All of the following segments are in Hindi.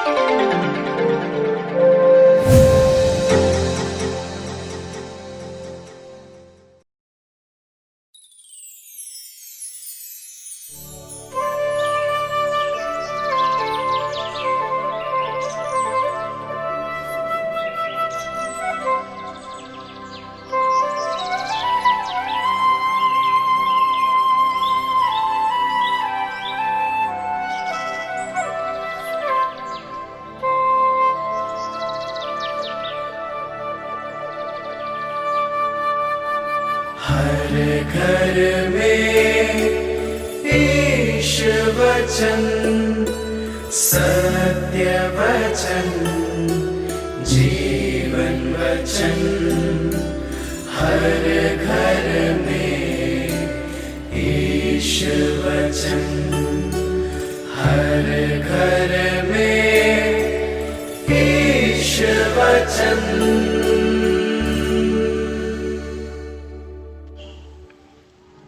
हर घर में ईश वचन, सत्य वचन, जीवन वचन। हर घर में ईश वचन, हर घर में ईश वचन।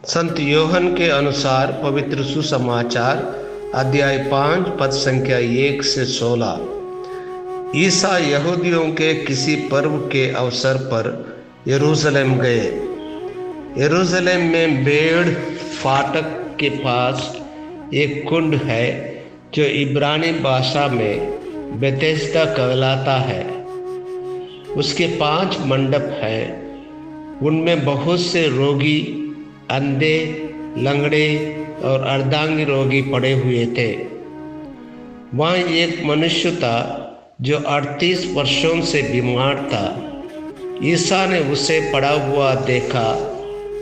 संत योहन के अनुसार पवित्र सुसमाचार अध्याय 5 पद संख्या 1 से 16। ईसा यहूदियों के किसी पर्व के अवसर पर यरूशलेम गए। यरूशलेम में भेड़ फाटक के पास एक कुंड है जो इब्रानी भाषा में बेथेस्दा कहलाता है। उसके 5 मंडप हैं। उनमें बहुत से रोगी, अंधे, लंगड़े और अर्धांगी रोगी पड़े हुए थे। वहाँ एक मनुष्य था जो 38 वर्षों से बीमार था। ईसा ने उसे पड़ा हुआ देखा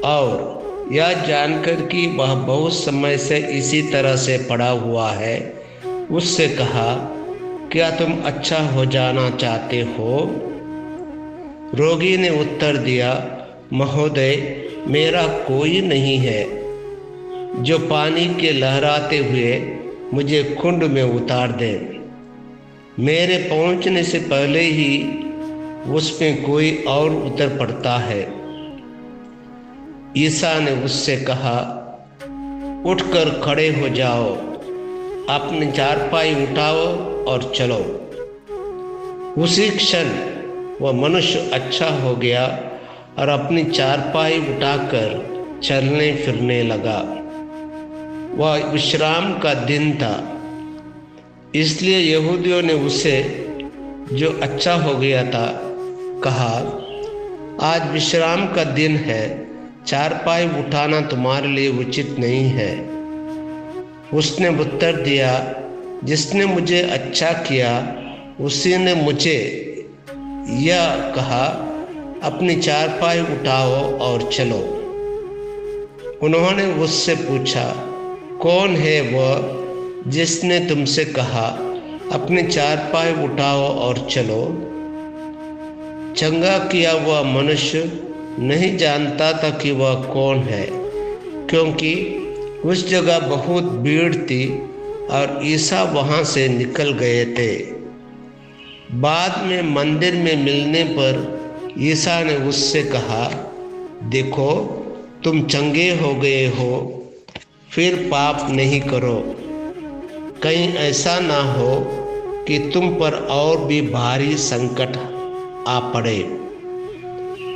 और यह जानकर कि वह बहुत समय से इसी तरह से पड़ा हुआ है, उससे कहा, क्या तुम अच्छा हो जाना चाहते हो? रोगी ने उत्तर दिया, महोदय, मेरा कोई नहीं है जो पानी के लहराते हुए मुझे कुंड में उतार दे। मेरे पहुंचने से पहले ही उसमें कोई और उतर पड़ता है। ईसा ने उससे कहा, उठकर खड़े हो जाओ, अपनी चारपाई उठाओ और चलो। उसी क्षण वह मनुष्य अच्छा हो गया और अपनी चारपाई उठाकर चलने फिरने लगा। वह विश्राम का दिन था, इसलिए यहूदियों ने उसे, जो अच्छा हो गया था, कहा, आज विश्राम का दिन है, चारपाई उठाना तुम्हारे लिए उचित नहीं है। उसने उत्तर दिया, जिसने मुझे अच्छा किया उसी ने मुझे यह कहा, अपनी चारपाई उठाओ और चलो। उन्होंने उससे पूछा, कौन है वह जिसने तुमसे कहा, अपनी चारपाई उठाओ और चलो? चंगा किया हुआ मनुष्य नहीं जानता था कि वह कौन है, क्योंकि उस जगह बहुत भीड़ थी और ईसा वहाँ से निकल गए थे। बाद में मंदिर में मिलने पर ईसा ने उससे कहा, देखो, तुम चंगे हो गए हो, फिर पाप नहीं करो, कहीं ऐसा ना हो कि तुम पर और भी भारी संकट आ पड़े।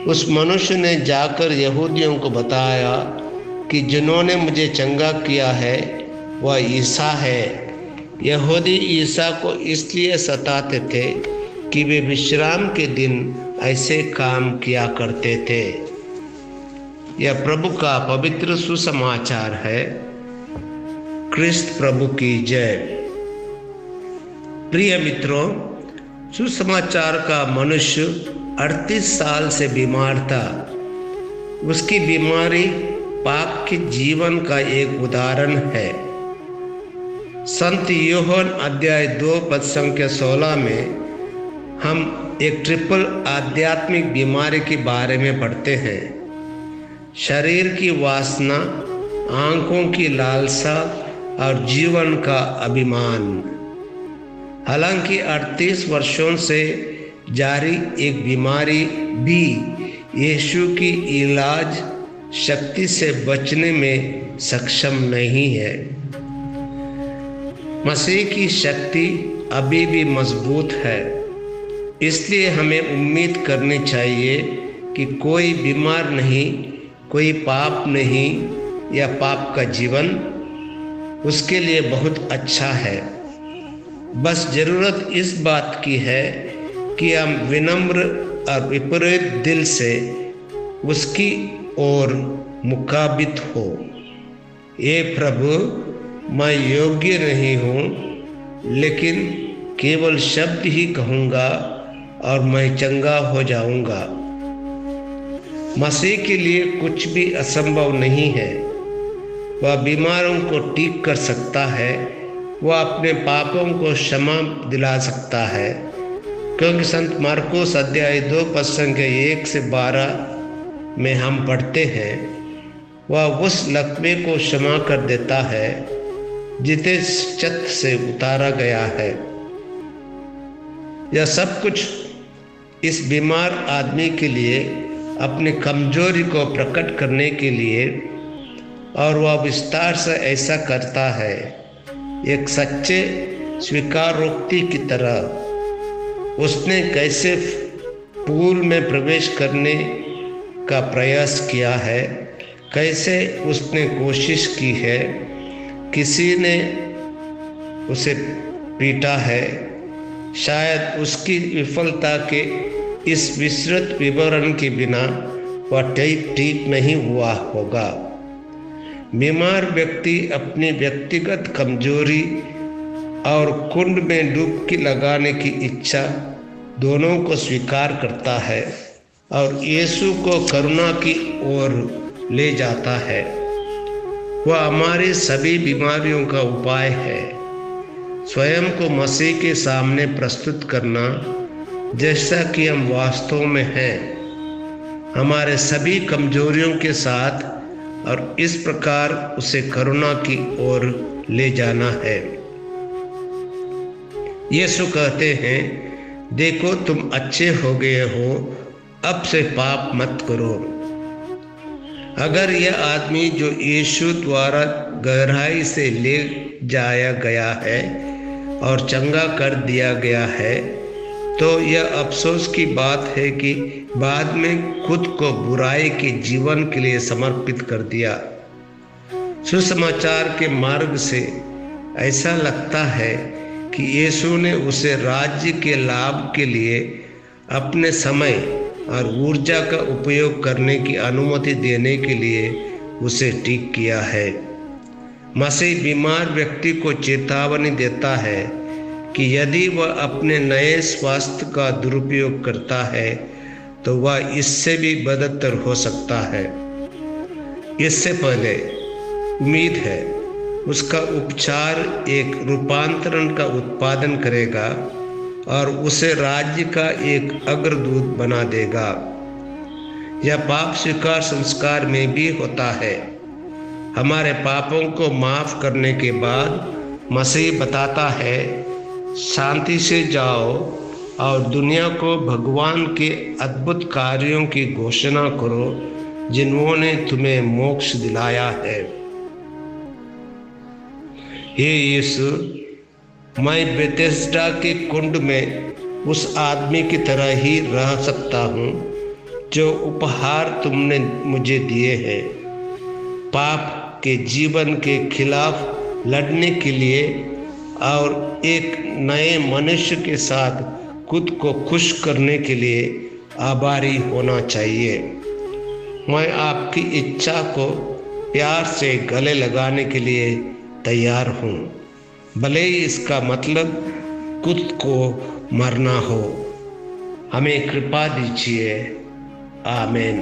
उस मनुष्य ने जाकर यहूदियों को बताया कि जिन्होंने मुझे चंगा किया है वह ईसा है। यहूदी ईसा को इसलिए सताते थे कि वे विश्राम के दिन ऐसे काम किया करते थे। यह प्रभु का पवित्र सुसमाचार है। क्रिस्त प्रभु की जय। प्रिय मित्रों, सुसमाचार का मनुष्य 38 साल से बीमार था। उसकी बीमारी पाप के जीवन का एक उदाहरण है। संत योहन अध्याय 2 पद संख्या 16 में हम एक ट्रिपल आध्यात्मिक बीमारी के बारे में पढ़ते हैं। शरीर की वासना, आंखों की लालसा और जीवन का अभिमान। हालांकि 38 वर्षों से जारी एक बीमारी भी यीशु की इलाज शक्ति से बचने में सक्षम नहीं है। मसीह की शक्ति अभी भी मजबूत है। इसलिए हमें उम्मीद करनी चाहिए कि कोई बीमार नहीं, कोई पाप नहीं, या पाप का जीवन उसके लिए बहुत अच्छा है। बस ज़रूरत इस बात की है कि हम विनम्र और विपरीत दिल से उसकी ओर मुखाबित हो। ये प्रभु, मैं योग्य नहीं हूँ, लेकिन केवल शब्द ही कहूँगा और मैं चंगा हो जाऊँगा। मसीह के लिए कुछ भी असंभव नहीं है। वह बीमारों को ठीक कर सकता है, वह अपने पापों को क्षमा दिला सकता है, क्योंकि संत मार्कोस अध्याय 2 पद संख्या 1 से 12 में हम पढ़ते हैं, वह उस लकवे को क्षमा कर देता है जिसे छत से उतारा गया है। यह सब कुछ इस बीमार आदमी के लिए अपनी कमजोरी को प्रकट करने के लिए, और वह विस्तार से ऐसा करता है, एक सच्चे स्वीकारोक्ति की तरह। उसने कैसे पूल में प्रवेश करने का प्रयास किया है, कैसे उसने कोशिश की है, किसी ने उसे पीटा है। शायद उसकी विफलता के इस विस्तृत विवरण के बिना वह ठीक नहीं हुआ होगा। बीमार व्यक्ति अपनी व्यक्तिगत कमजोरी और कुंड में डुबकी लगाने की इच्छा दोनों को स्वीकार करता है और यीशु को करुणा की ओर ले जाता है। वह हमारी सभी बीमारियों का उपाय है। स्वयं को मसीह के सामने प्रस्तुत करना जैसा कि हम वास्तव में हैं, हमारे सभी कमजोरियों के साथ, और इस प्रकार उसे करुणा की ओर ले जाना है। यीशु कहते हैं, देखो तुम अच्छे हो गए हो, अब से पाप मत करो। अगर यह आदमी जो यीशु द्वारा गहराई से ले जाया गया है और चंगा कर दिया गया है, तो यह अफसोस की बात है कि बाद में खुद को बुराई के जीवन के लिए समर्पित कर दिया। सुसमाचार के मार्ग से ऐसा लगता है कि यीशु ने उसे राज्य के लाभ के लिए अपने समय और ऊर्जा का उपयोग करने की अनुमति देने के लिए उसे ठीक किया है। मसीह बीमार व्यक्ति को चेतावनी देता है कि यदि वह अपने नए स्वास्थ्य का दुरुपयोग करता है तो वह इससे भी बदतर हो सकता है। इससे पहले उम्मीद है उसका उपचार एक रूपांतरण का उत्पादन करेगा और उसे राज्य का एक अग्रदूत बना देगा। यह पाप स्वीकार संस्कार में भी होता है। हमारे पापों को माफ करने के बाद मसीह बताता है, शांति से जाओ और दुनिया को भगवान के अद्भुत कार्यों की घोषणा करो जिन्होंने तुम्हें मोक्ष दिलाया है। हे यीशु, मैं बेथेस्दा के कुंड में उस आदमी की तरह ही रह सकता हूँ जो उपहार तुमने मुझे दिए हैं, पाप के जीवन के खिलाफ लड़ने के लिए और एक नए मनुष्य के साथ खुद को खुश करने के लिए आभारी होना चाहिए। मैं आपकी इच्छा को प्यार से गले लगाने के लिए तैयार हूँ, भले ही इसका मतलब खुद को मरना हो। हमें कृपा दीजिए। आमीन।